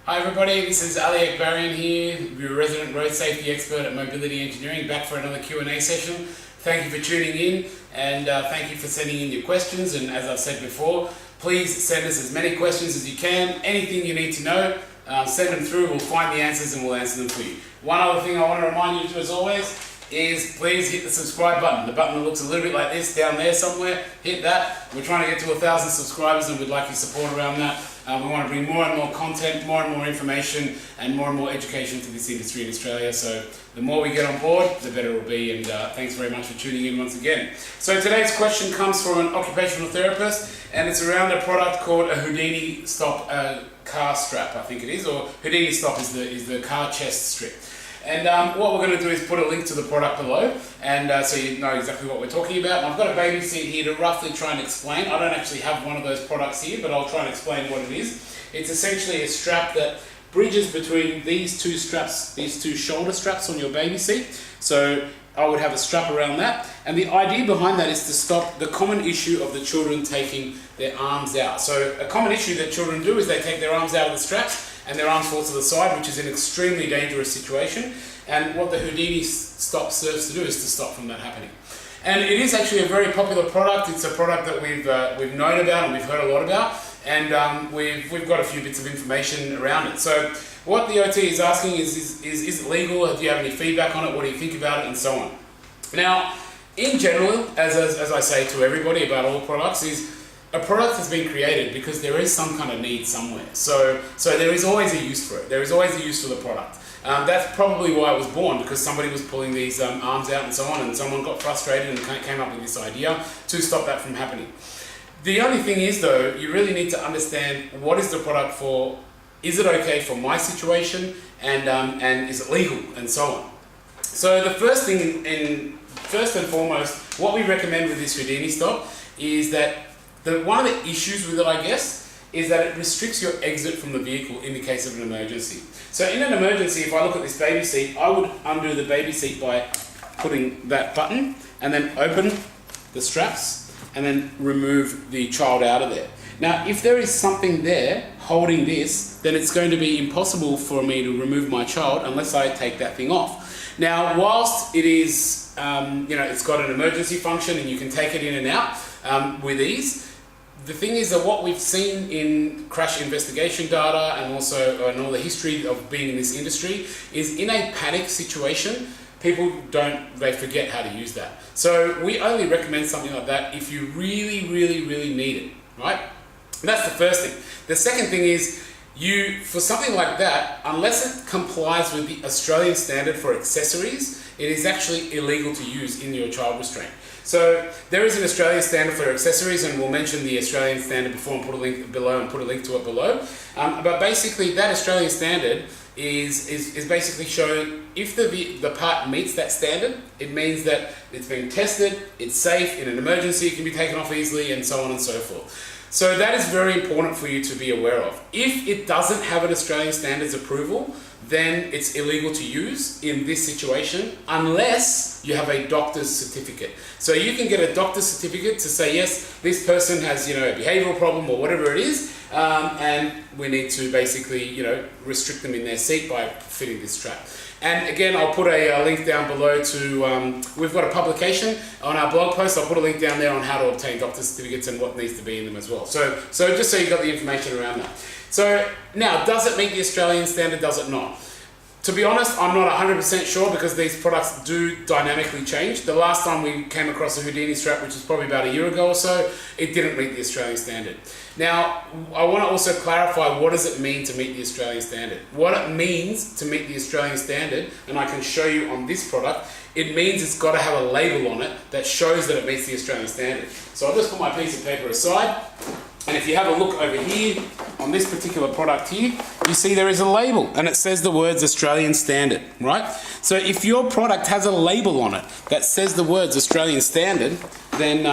Hi everybody, this is Ali Akbarian here, your resident road safety expert at Mobility Engineering, back for another Q&A session. Thank you for tuning in and thank you for sending in your questions, and as I've said before, please send us as many questions as you can. Anything you need to know, send them through, we'll find the answers and we'll answer them for you. One other thing I want to remind you to, as always, is please hit the subscribe button. The button that looks a little bit like this down there somewhere, hit that. We're trying to get to 1,000 subscribers and we'd like your support around that. We want to bring more and more content, more and more information and more education to this industry in Australia. So the more we get on board, the better it will be, and thanks very much for tuning in once again. So today's question comes from an occupational therapist, and it's around a product called a Houdini-Stop car strap, I think it is, or Houdini-Stop is the car chest strip. And what we're going to do is put a link to the product below, and so you know exactly what we're talking about. And I've got a baby seat here to roughly try and explain. I don't actually have one of those products here, but I'll try and explain what it is. It's essentially a strap that bridges between these two straps, these two shoulder straps on your baby seat. So I would have a strap around that, and the idea behind that is to stop the common issue of the children taking their arms out. So a common issue that children do is they take their arms out of the straps and their arms fall to the side, which is an extremely dangerous situation. And what the Houdini-Stop serves to do is to stop from that happening. And it is actually a very popular product. It's a product that we've known about and we've heard a lot about, and we've got a few bits of information around it. So what the OT is asking is it legal? Do you have any feedback on it? What do you think about it? And so on. Now, in general, as I say to everybody about all products, is a product has been created because there is some kind of need somewhere. So there is always a use for it. There is always a use for the product. That's probably why it was born, because somebody was pulling these arms out and so on, and someone got frustrated and came up with this idea to stop that from happening. The only thing is though, you really need to understand what is the product for, is it okay for my situation, and is it legal, and so on. So the first and foremost, what we recommend with this Houdini-Stop is that one of the issues with it, I guess, is that it restricts your exit from the vehicle in the case of an emergency. So in an emergency, if I look at this baby seat, I would undo the baby seat by putting that button and then open the straps and then remove the child out of there. Now, if there is something there holding this, then it's going to be impossible for me to remove my child unless I take that thing off. Now, whilst it is, it's got an emergency function and you can take it in and out with ease, the thing is that what we've seen in crash investigation data and also in all the history of being in this industry is in a panic situation, people they forget how to use that. So we only recommend something like that if you really, really, really need it, right? That's the first thing. The second thing is, for something like that, unless it complies with the Australian standard for accessories, it is actually illegal to use in your child restraint. So there is an Australian standard for accessories, and we'll mention the Australian standard before and put a link below and put a link to it below. But basically that Australian standard is basically showing if the part meets that standard, it means that it's been tested, it's safe, in an emergency it can be taken off easily, and so on and so forth. So that is very important for you to be aware of. If it doesn't have an Australian standards approval, then it's illegal to use in this situation unless you have a doctor's certificate. So you can get a doctor's certificate to say, yes, this person has, a behavioral problem or whatever it is, and we need to basically, restrict them in their seat by fitting this strap. And again, I'll put a link down below to, we've got a publication on our blog post. I'll put a link down there on how to obtain doctor's certificates and what needs to be in them as well. So just so you've got the information around that. So now, does it meet the Australian standard, does it not? To be honest, I'm not 100% sure because these products do dynamically change. The last time we came across a Houdini strap, which was probably about a year ago or so, it didn't meet the Australian standard. Now, I want to also clarify, what does it mean to meet the Australian standard? What it means to meet the Australian standard, and I can show you on this product, it means it's got to have a label on it that shows that it meets the Australian standard. So I'll just put my piece of paper aside. And if you have a look over here on this particular product here, you see there is a label and it says the words Australian Standard, right? So if your product has a label on it that says the words Australian Standard, then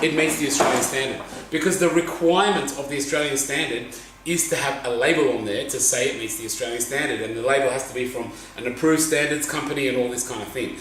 it meets the Australian Standard. Because the requirement of the Australian Standard is to have a label on there to say it meets the Australian Standard, and the label has to be from an approved standards company and all this kind of thing.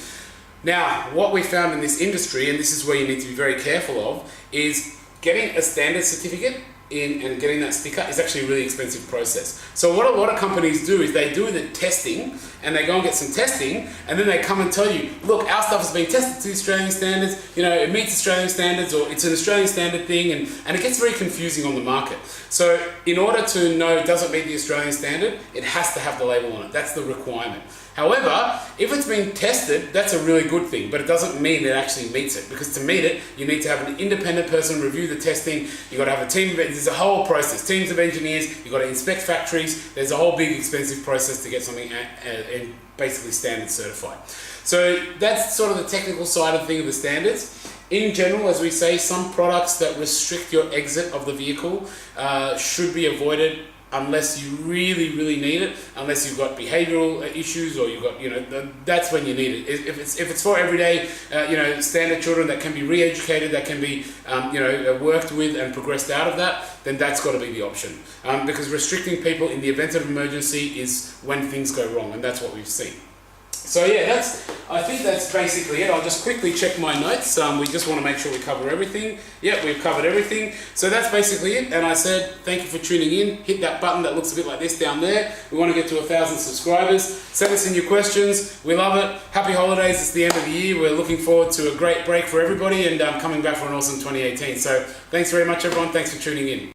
Now, what we found in this industry, and this is where you need to be very careful of, is getting a standard certificate in and getting that sticker is actually a really expensive process. So what a lot of companies do is they do the testing and they go and get some testing, and then they come and tell you, look, our stuff has been tested to the Australian standards, you know, it meets Australian standards, or it's an Australian standard thing, and it gets very confusing on the market. So in order to know does it meet the Australian standard, it has to have the label on it. That's the requirement. However, if it's been tested, that's a really good thing, but it doesn't mean it actually meets it, because to meet it, you need to have an independent person review the testing. You've got to have a team of, there's a whole process, teams of engineers, you've got to inspect factories, there's a whole big expensive process to get something basically standard certified. So that's sort of the technical side of the thing of the standards. In general, as we say, some products that restrict your exit of the vehicle should be avoided unless you really, really need it, unless you've got behavioural issues, or you've got, you know, that's when you need it. If it's for everyday, you know, standard children that can be re-educated, that can be, you know, worked with and progressed out of that, then that's got to be the option. Because restricting people in the event of emergency is when things go wrong, and that's what we've seen. So yeah, I think that's basically it. I'll just quickly check my notes. We just want to make sure we cover everything. Yep, we've covered everything. So that's basically it. And I said, thank you for tuning in. Hit that button that looks a bit like this down there. We want to get to 1,000 subscribers. Send us in your questions. We love it. Happy holidays. It's the end of the year. We're looking forward to a great break for everybody, and coming back for an awesome 2018. So thanks very much, everyone. Thanks for tuning in.